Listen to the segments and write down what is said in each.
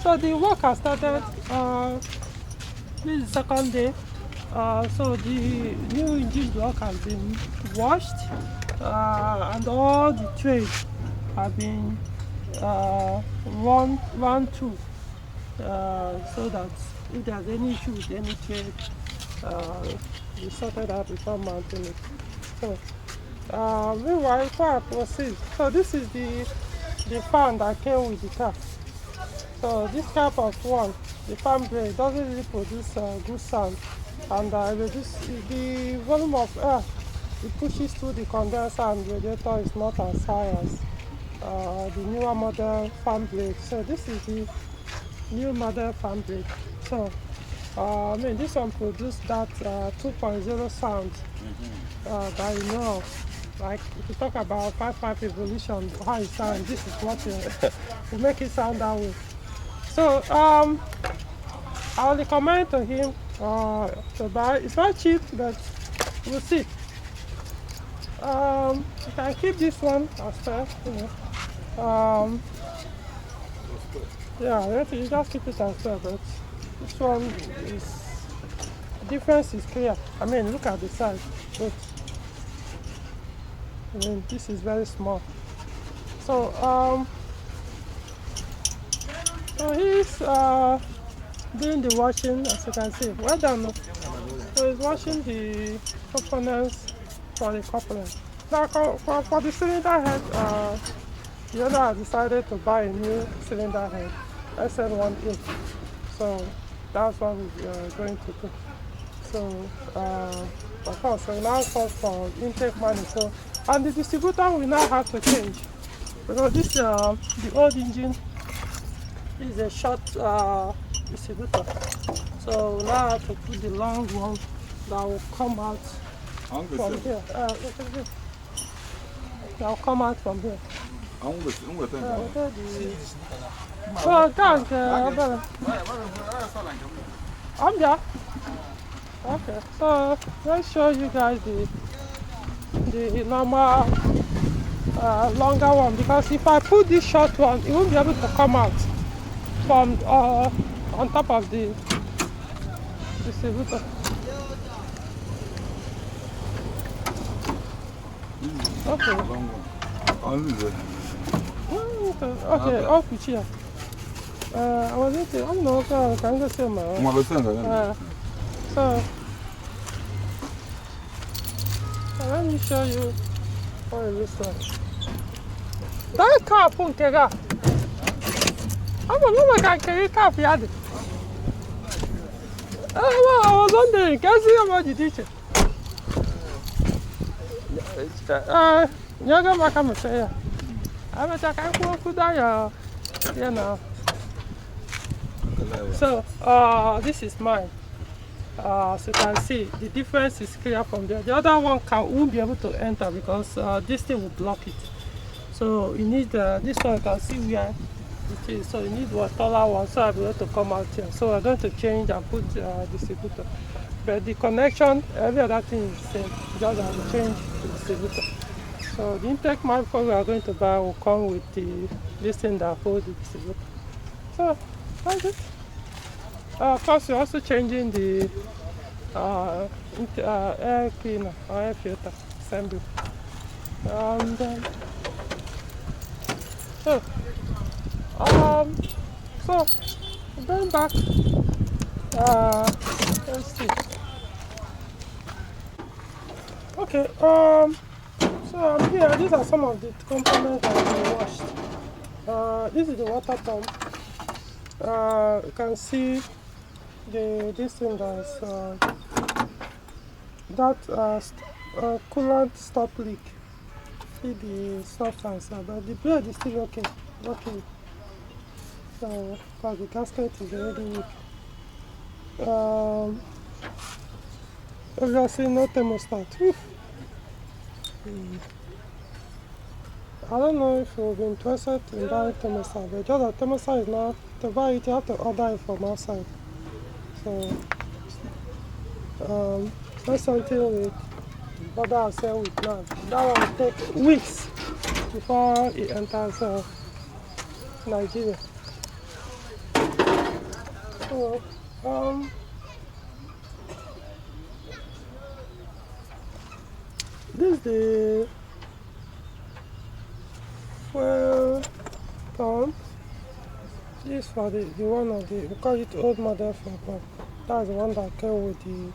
So the work has started. This is the second day. So the new engine block has been washed, and all the trays have been run through, so that if there's any issue with any tray, we sorted out before mounting it. So meanwhile, before I proceed, so this is the fan that came with the car. So this type of one, the fan blade, doesn't really produce good sound, and the volume of air it pushes through the condenser and radiator is not as high as the newer model fan blade. So this is the new model fan blade. So I mean, this one produced that 2.0 sound that you know of. Like if you talk about 5.5 evolution, how it sounds, this is what will make it sound that way. So I'll recommend to him to buy. It's not cheap, but we'll see. You can keep this one as well, you know. Yeah, you just keep it as well, but this one is, the difference is clear. I mean, look at the size, but I mean, this is very small. So so he's doing the washing, as you can see. Well done. So he's washing the components for the coupling. Now for the cylinder head, the owner has decided to buy a new cylinder head, SN18. So that's what we're going to do. So of course, we now call for intake manifold, and the distributor will now have to change, because this the old engine is a short distributor. So we now have to put the long one that will come out from here. That will come out from here. So thank you. I'm there. Okay, so let's show you guys the normal longer one, because if I put this short one, it won't be able to come out from on top of the distributor. Okay. Okay, off with here. I was thinking, I'm not going to say my. So let me show you what it looks like. That car, Punkega. I'm going to carry car for you. I was wondering, can you see about the teacher? You're going to come and say, I'm going to come down, you know. So, this is mine. As you can see, the difference is clear from there. The other one won't be able to enter because this thing will block it. So you need this one. You can see where it is. So you need a taller one, so I'll be able to come out here. So we're going to change and put distributor. But the connection, every other thing is the same. Just have to change the distributor. So the intake manifold we are going to buy will come with this thing that holds the distributor. So that's it. Of course, we're also changing the air cleaner or air filter assembly. So going back, let's see. Okay, so I'm here. These are some of the components that have been washed. This is the water pump. You can see this thing that coolant stop leak. See the substance, but the blade is still okay. So because the gasket is already weak. Obviously no thermostat. I don't know if you'll be interested in buying thermostat, but just that thermostat is not, to buy it you have to order it from outside. So it's not something we order ourselves with now. That one will take weeks before it enters Nigeria. So, this is the fuel pump. This for the one of the, we call it old model fuel pump. That's the one that came with the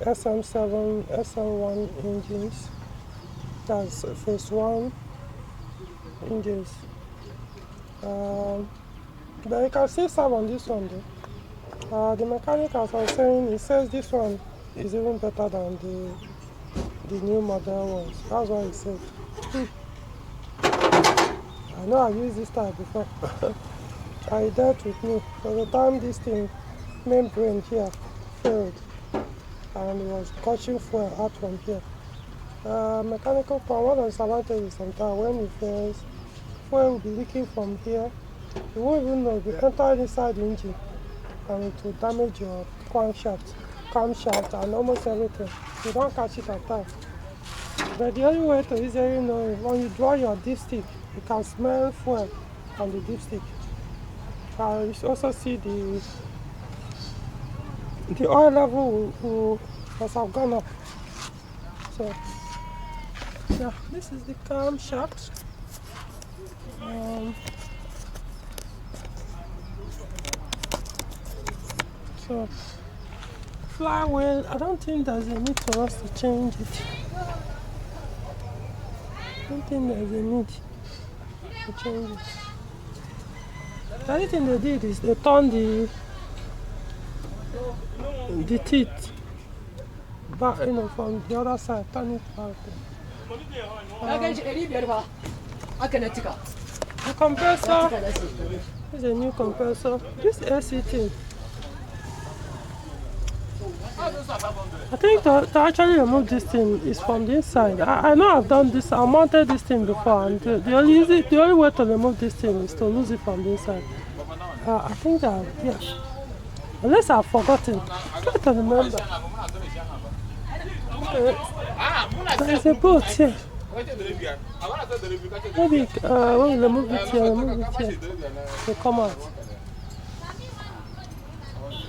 SM7, SM1 engines. That's phase 1 engines. But you can still serve on this one though. The mechanic, as I was saying, he says this one is even better than the new model ones. That's what he said. I know I've used this type before. I dealt with me. By the time this thing, membrane here, failed and it was gushing fuel out from here. Mechanical pump, one of the disadvantages sometimes when it fails, fuel will be leaking from here. You won't even know, it will enter inside the engine and it will damage your camshaft and almost everything. You don't catch it at time. But the only way to easily know is when you draw your dipstick, you can smell fuel on the dipstick. You also see the oil level must have gone up. So yeah, this is the camshaft. So flywheel, I don't think there's a need for us to change it. I don't think there's a need to change it. The only thing they did is they turned the teeth back, from the other side, turn it back. The compressor, this is a new compressor. This AC thing, I think to actually remove this thing is from the inside. I know I've done this, I mounted this thing before, and the only way to remove this thing is to lose it from the inside. I think that, yeah. Unless I've forgotten. Try to remember. There's a boat here. Maybe when we remove it here, they come out.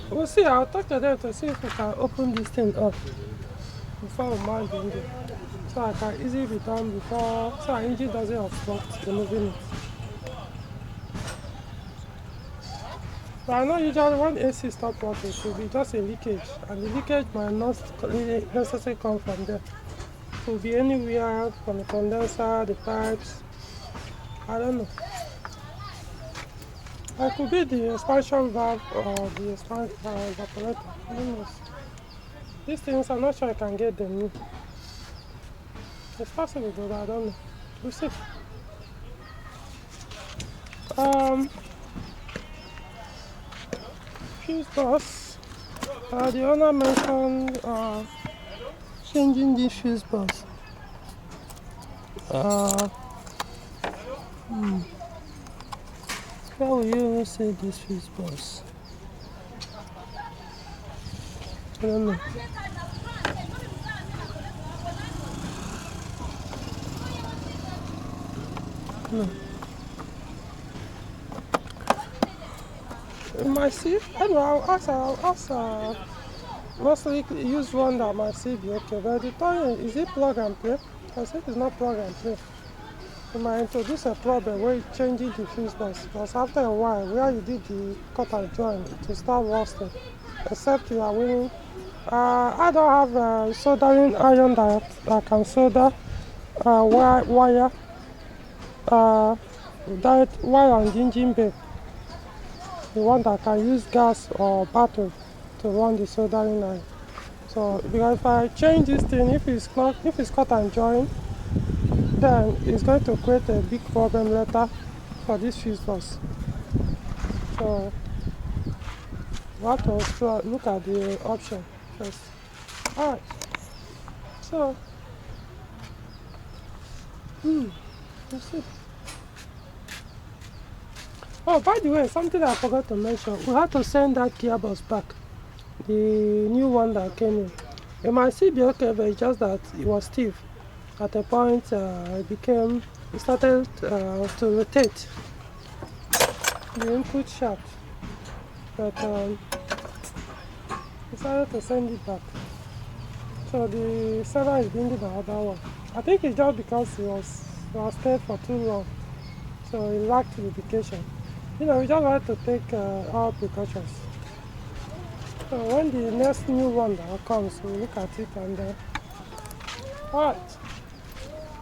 We'll see, I'll talk to them to see if we can open this thing up before we mount the engine. So I can easily be done before, so our engine doesn't obstruct removing it. But I know usually when AC stops working, it will be just a leakage, and the leakage might not necessarily come from there. It will be anywhere from the condenser, the pipes, I don't know. It could be the expansion valve or the evaporator. I don't know. These things, I'm not sure I can get them new. It's possible, but I don't know. We'll see. Fuse box. The owner mentioned changing the fuse box. How will you say this fuse box? I don't know. No. It might see. I don't know. I'll ask. Mostly use one that might see be okay. But the time is it plug and play? I said it's not plug and play. You might introduce a problem where you're changing the fuse box, because after a while, where you did the cut and join, it will start rusting. Except you are willing. I don't have a soldering iron that can solder wire on the engine bay. The one that can use gas or battery to run the soldering iron. So because if I change this thing, if it's cut and join, then it's going to create a big problem later for this fuse box. So we have to look at the option first. Alright. So let's see. Oh, by the way, something I forgot to mention. We had to send that gearbox back. The new one that came in. It might still be okay, but it's just that it was stiff. At a point, it started to rotate the input shaft. but decided to send it back. So the seller is bringing the other one. I think it's just because he was stayed for too long, so he lacked lubrication. We just have to take our precautions. So when the next new one that comes, we look at it and alright.